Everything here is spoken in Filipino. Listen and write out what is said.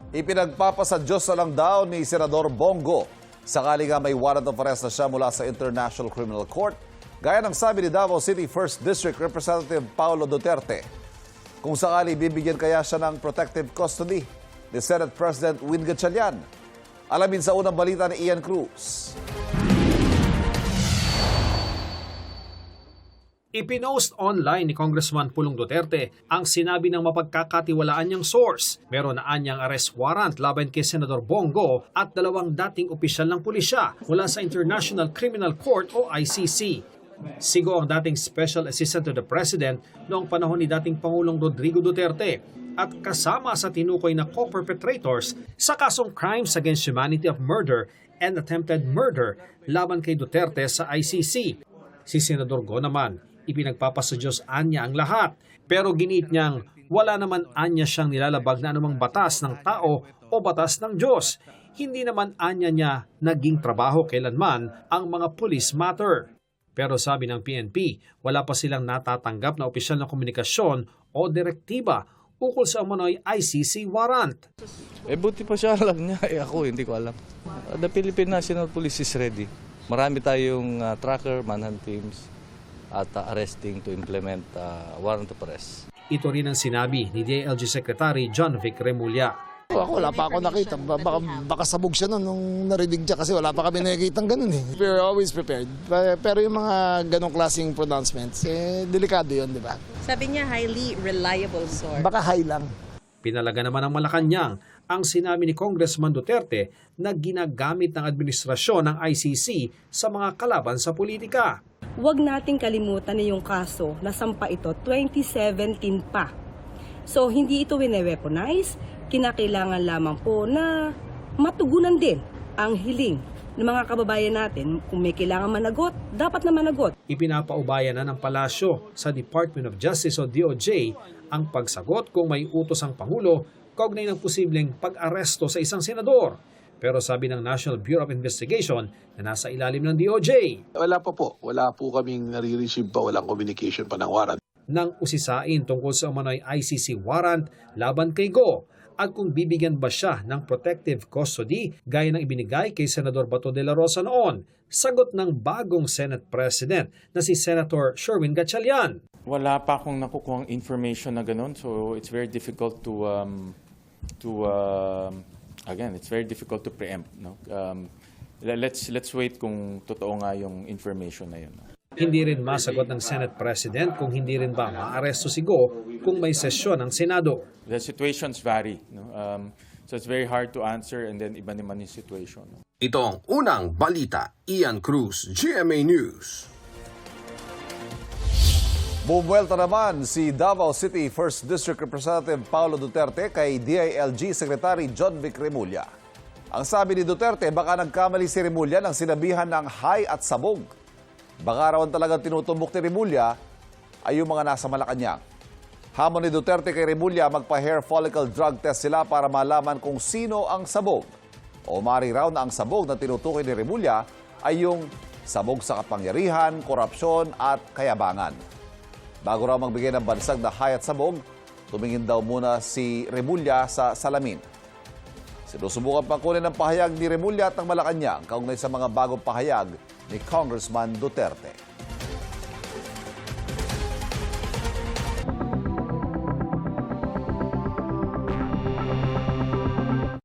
Ipinagpapasadyos na lang daw ni Senador Bongo sakali nga may warrant of arrest na siya mula sa International Criminal Court, gaya ng sabi ni Davao City 1st District Representative Paulo Duterte. Kung sakali bibigyan kaya siya ng protective custody ni Senate President Win Gatchalian. Alamin sa unang balita ni Ian Cruz. Ipinost online ni Congressman Pulong Duterte ang sinabi ng mapagkakatiwalaan niyang source. Meron na anyang arrest warrant laban kay Senador Bongo at dalawang dating opisyal ng pulisya mula sa International Criminal Court o ICC. Sigo ang dating Special Assistant to the President noong panahon ni dating Pangulong Rodrigo Duterte at kasama sa tinukoy na co-perpetrators sa kasong Crimes Against Humanity of Murder and Attempted Murder laban kay Duterte sa ICC. Si Senador Go naman, ipinagpapasadyos anya ang lahat, pero giniit niyang wala naman anya siyang nilalabag na anumang batas ng tao o batas ng Diyos. Hindi naman anya niya naging trabaho kailanman ang mga police matter. Pero sabi ng PNP, wala pa silang natatanggap na opisyal na komunikasyon o direktiba ukol sa umano'y ICC warrant. Buti pa siya alam niya. Ako hindi ko alam. The Philippine National Police is ready. Marami tayong tracker, manhunt teams, at arresting to implement warrant of arrest. Ito rin ang sinabi ni DILG Secretary John Vic Remulla. Ako, wala pa ako nakita. Baka sabog siya nung narinig siya kasi wala pa kami nakikita ganun eh. We're always prepared. Pero yung mga ganong klaseng pronouncements, delikado yun, di ba? Sabi niya, highly reliable source. Baka high lang. Pinalaga naman ng Malacanang ang sinabi ni Congressman Duterte na ginagamit ng administrasyon ng ICC sa mga kalaban sa politika. Huwag nating kalimutan na yung kaso na sampa ito 2017 pa. So hindi ito wine-weaponize, kinakailangan lamang po na matugunan din ang hiling ng mga kababayan natin. Kung may kailangan managot, dapat na managot. Ipinapaubaya na ng palasyo sa Department of Justice o DOJ ang pagsagot kung may utos ang Pangulo kaugnay ng posibleng pag-aresto sa isang senador. Pero sabi ng National Bureau of Investigation na nasa ilalim ng DOJ. Wala pa po. Wala po kaming nare-receive pa. Walang communication pa ng warrant. Nang usisain tungkol sa umano'y ICC warrant laban kay Go at kung bibigyan ba siya ng protective custody gaya ng ibinigay kay Senador Bato de la Rosa noon. Sagot ng bagong Senate President na si Senator Sherwin Gatchalian. Wala pa akong nakukuhang information na ganun, so it's very difficult again, it's very difficult to preempt. No? Let's wait kung totoo nga yung information na yun. Hindi rin masagot ng Senate President kung hindi rin ba maaresto si Go kung may sesyon ng Senado. The situations vary. No? So it's very hard to answer and then iba naman yung situation. No? Ito ang unang balita. Ian Cruz, GMA News. Bumuwelta naman si Davao City 1st District Representative Paulo Duterte kay DILG Secretary John Vic Remulla. Ang sabi ni Duterte, baka nagkamali si Remulla ng sinabihan ng hay at sabog. Baka rawan talagang tinutumbok ni Remulla ay yung mga nasa Malacanang. Hamon ni Duterte kay Remulla, magpa-hair follicle drug test sila para malaman kung sino ang sabog. O mari raw na ang sabog na tinutukoy ni Remulla ay yung sabog sa kapangyarihan, korupsyon at kayabangan. Bago raw magbigay ng bansag na hay at sabog, tumingin daw muna si Remulla sa salamin. Sinusubukan pang kunin ng pahayag ni Remulla at ng Malacanang kaugnay sa mga bagong pahayag ni Congressman Duterte.